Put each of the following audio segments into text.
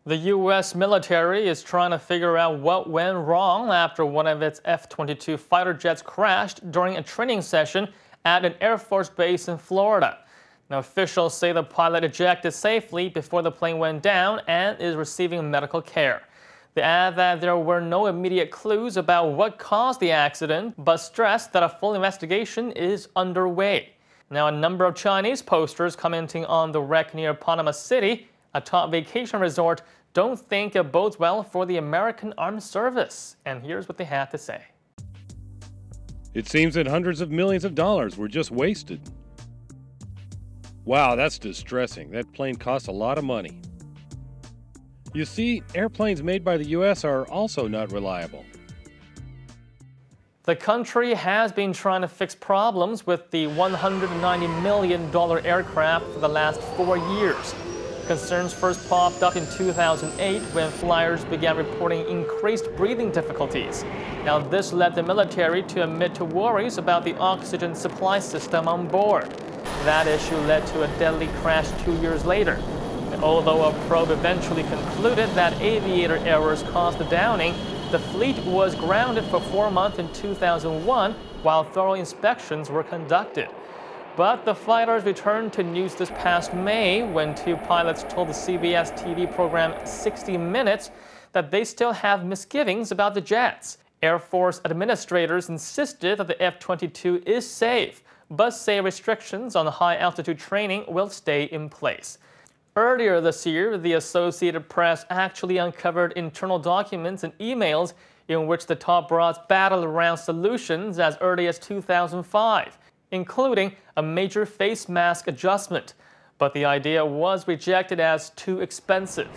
The U.S. military is trying to figure out what went wrong after one of its F-22 fighter jets crashed during a training session at an Air Force base in Florida. Now, officials say the pilot ejected safely before the plane went down and is receiving medical care. They add that there were no immediate clues about what caused the accident, but stressed that a full investigation is underway. Now, a number of Chinese posters commenting on the wreck near Panama City, a top vacation resort, don't think it bodes well for the American Armed Service. And here's what they had to say. It seems that hundreds of millions of dollars were just wasted. Wow, that's distressing. That plane cost a lot of money. You see, airplanes made by the U.S. are also not reliable. The country has been trying to fix problems with the $190 million aircraft for the last 4 years. Concerns first popped up in 2008 when flyers began reporting increased breathing difficulties. Now, this led the military to admit to worries about the oxygen supply system on board. That issue led to a deadly crash 2 years later. And although a probe eventually concluded that aviator errors caused the downing, the fleet was grounded for 4 months in 2001 while thorough inspections were conducted. But the fighters returned to news this past May when 2 pilots told the CBS TV program 60 Minutes that they still have misgivings about the jets. Air Force administrators insisted that the F-22 is safe, but say restrictions on high-altitude training will stay in place. Earlier this year, the Associated Press actually uncovered internal documents and emails in which the top brass battled around solutions as early as 2005. Including a major face mask adjustment, but the idea was rejected as too expensive.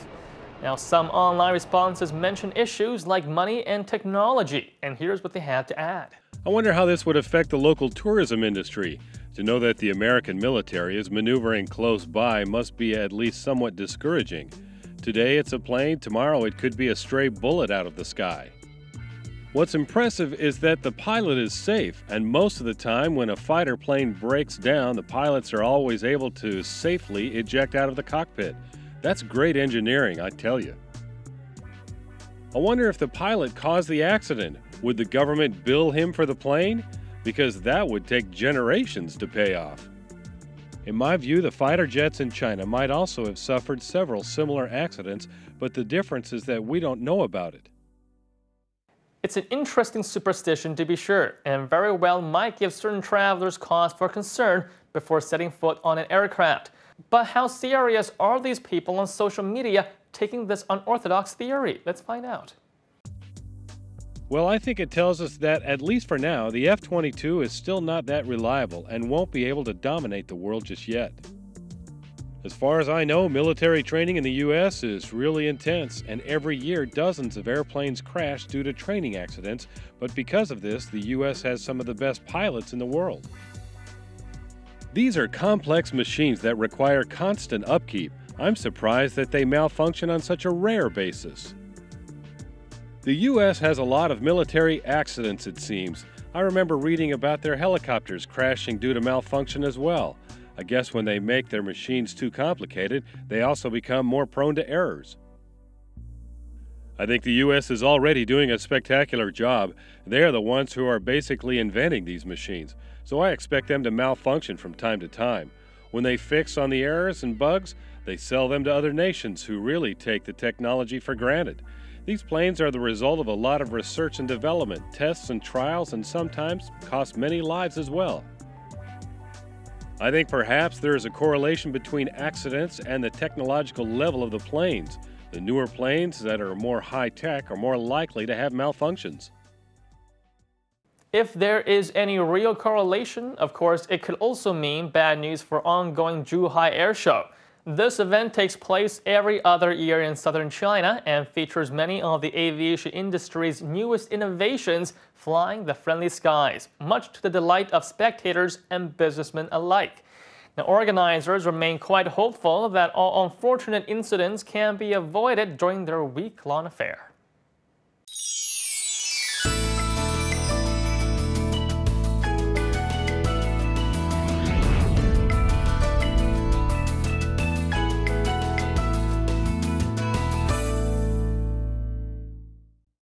Now, some online responses mention issues like money and technology, and here's what they had to add. I wonder how this would affect the local tourism industry. To know that the American military is maneuvering close by must be at least somewhat discouraging. Today it's a plane, tomorrow it could be a stray bullet out of the sky. What's impressive is that the pilot is safe, and most of the time when a fighter plane breaks down, the pilots are always able to safely eject out of the cockpit. That's great engineering, I tell you. I wonder if the pilot caused the accident. Would the government bill him for the plane? Because that would take generations to pay off. In my view, the fighter jets in China might also have suffered several similar accidents, but the difference is that we don't know about it. It's an interesting superstition to be sure, and very well might give certain travelers cause for concern before setting foot on an aircraft. But how serious are these people on social media taking this unorthodox theory? Let's find out. Well, I think it tells us that, at least for now, the F-22 is still not that reliable and won't be able to dominate the world just yet. As far as I know, military training in the U.S. is really intense, and every year dozens of airplanes crash due to training accidents, but because of this, the U.S. has some of the best pilots in the world. These are complex machines that require constant upkeep. I'm surprised that they malfunction on such a rare basis. The U.S. has a lot of military accidents, it seems. I remember reading about their helicopters crashing due to malfunction as well. I guess when they make their machines too complicated, they also become more prone to errors. I think the U.S. is already doing a spectacular job. They are the ones who are basically inventing these machines, so I expect them to malfunction from time to time. When they fix on the errors and bugs, they sell them to other nations who really take the technology for granted. These planes are the result of a lot of research and development, tests and trials, and sometimes cost many lives as well. I think perhaps there is a correlation between accidents and the technological level of the planes. The newer planes that are more high-tech are more likely to have malfunctions. If there is any real correlation, of course, it could also mean bad news for ongoing Zhuhai Air Show. This event takes place every other year in southern China and features many of the aviation industry's newest innovations flying the friendly skies, much to the delight of spectators and businessmen alike. Now, organizers remain quite hopeful that all unfortunate incidents can be avoided during their week-long affair.